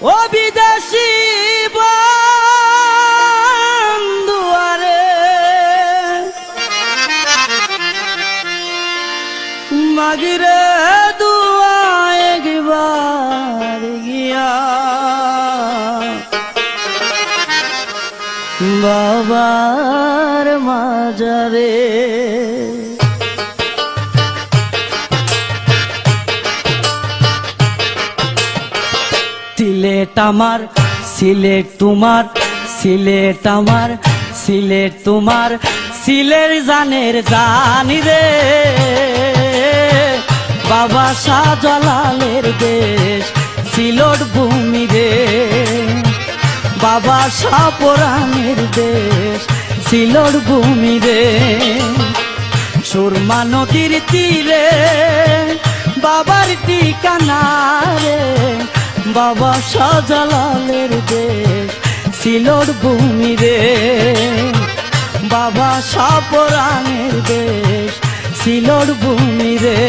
ও বিদেশি বন্ধুয়ারে মাগিরে দুয়া একবার গিয়া বাবার মাজারে সিলেট আমার সিলেট তোমার সিলেট আমার সিলেট তোমার সিলের জানের জানি রে বাবা শাহজালালের দেশ সিলট ভূমি রে বাবা শাহপরানের দেশ সিলট ভূমি রে সুরমা নদীর তীরে বাবার ঠিকানা রে বাবা শাহজালালের দেশ সিলট ভূমি রে বাবা শাহপরানের দেশ সিলট ভূমি রে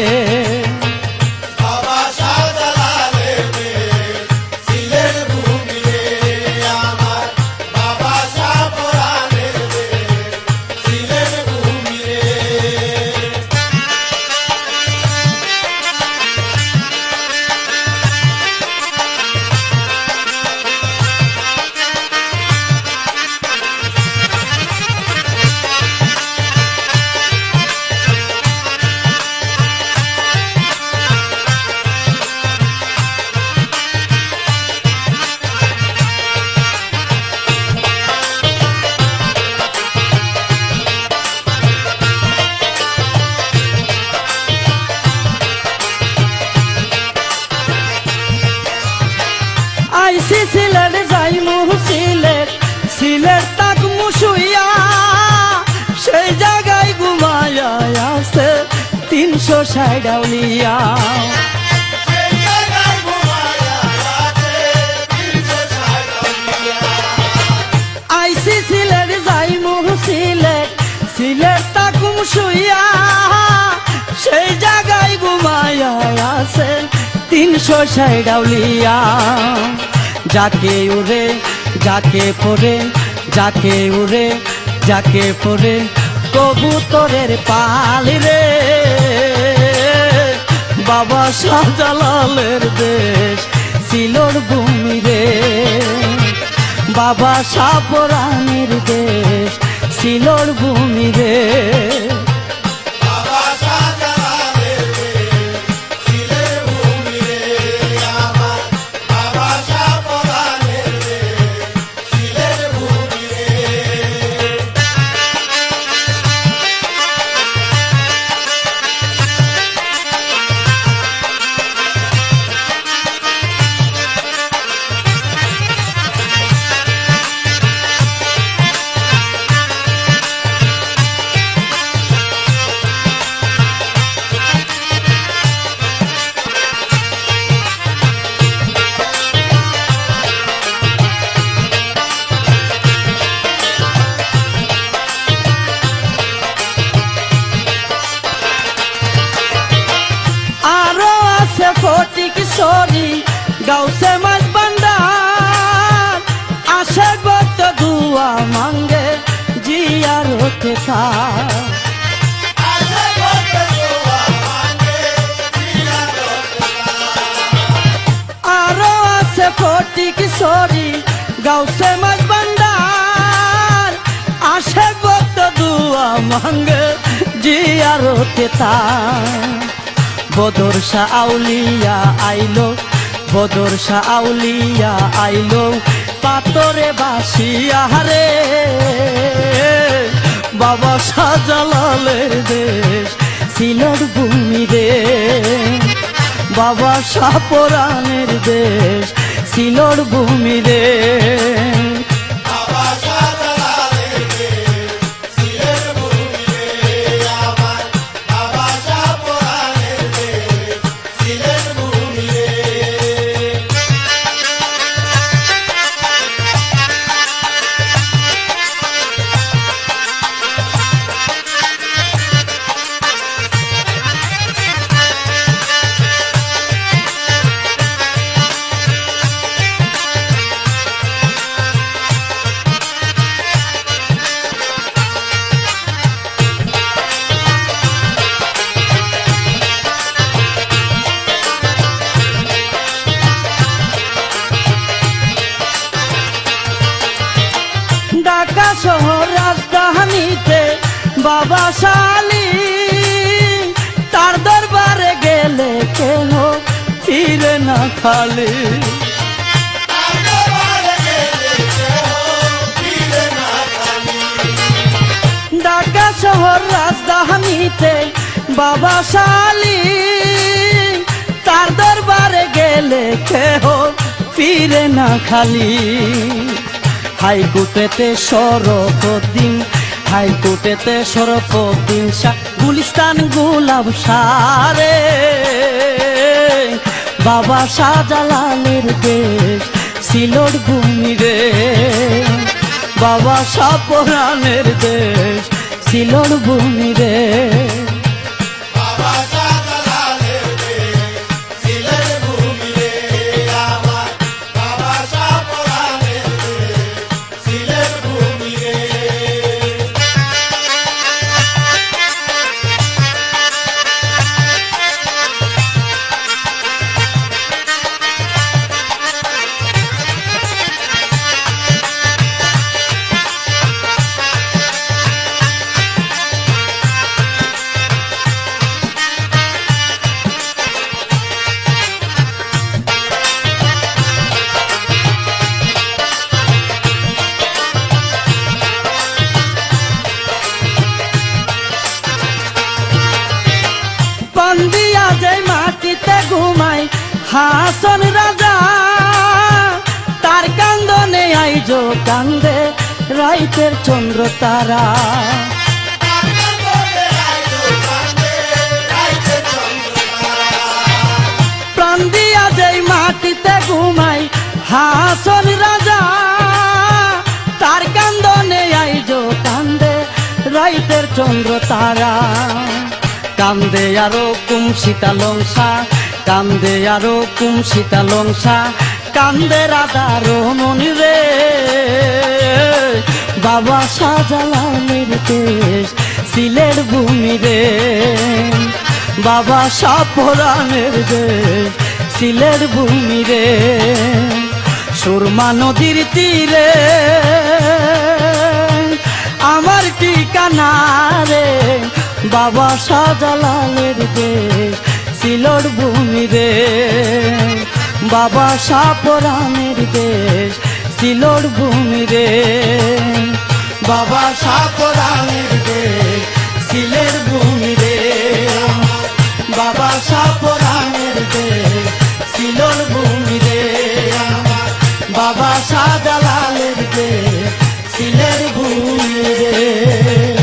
আইসি সিলেট যাইমু সিলেট সিলেট তাক মুশুইয়া সেই জায়গায় ঘুমায়া আছে 360 আউলিয়া আইসি সিলেট যাইমু সিলেট সিলেট তাক মুশুইয়া সেই জায়গায় ঘুমায়া আছে 360 আউলিয়া যাকে উড়ে যাকে পড়ে যাকে উড়ে যাকে পড়ে কবুতরের পাল রে বাবা শাহজালালের দেশ সিলট ভূমি রে বাবা শাহপরানের দেশ সিলট ভূমি রে ফটিক সরি গাউসে মাছ বান্দার আসে গত দুয়া মাঙ্গে জিয়ারতে থাক আরো আছে ফটিক সরি গাউসে মাছ বান্দার আসে গত দুয়া মাঙ্গে জিয়ারতে থাক বদর শাহ আউলিয়া আইলো বদর শাহ আউলিয়া আইলো পাতরে বাসিয়া রে বাবা শাহজালালের দেশ সিলট ভূমি রে বাবা শাহপরানের দেশ সিলট ভূমি রে বাবা শালি তার দরবারে গেলে কেন ফিরে না খালি ঢাকা শহর রাজধানীতে বাবা শালি তার দরবারে গেলে কেহ ফিরে না খালি হাইকোর্টেতে শরফুদ্দিন হাইকোর্টেতে শরফুদ্দিন শাহ গুলিস্তান গোলাপ সারে বাবা শাহজালালের দেশ সিলট ভূমি রে বাবা শাহপরানের দেশ সিলট ভূমি রে দিয়া যে মাটিতে ঘুমাই হাসন রাজা তার কান্দনে আইজ কান্দে রাইতের চন্দ্র তারা প্রাণ দিয়া যে মাটিতে ঘুমাই হাসন রাজা তার কান্দনে আইজ কান্দে রাইতের চন্দ্র তারা কান্দে আরো কুম শীতালংসা কান্দে আরো কুম শীতালংসা কান্দে রাধার মনি রে বাবা শাহজালালের দেশ সিলেট ভূমি রে বাবা শাহপরানের দেশ সিলেট ভূমি রে সুরমা নদীর তীরে আমার ঠিকানা রে বাবা শাহজালালের দেশ সিলট ভূমি রে বাবা শাহপরানের দেশ সিলট ভূমি রে বাবা শাহপরানের দেশ সিলেট ভূমি রে বাবা শাহপরানের দেশ সিলট ভূমি রে বাবা শাহজালালের দেশ সিলেট ভূমি রে।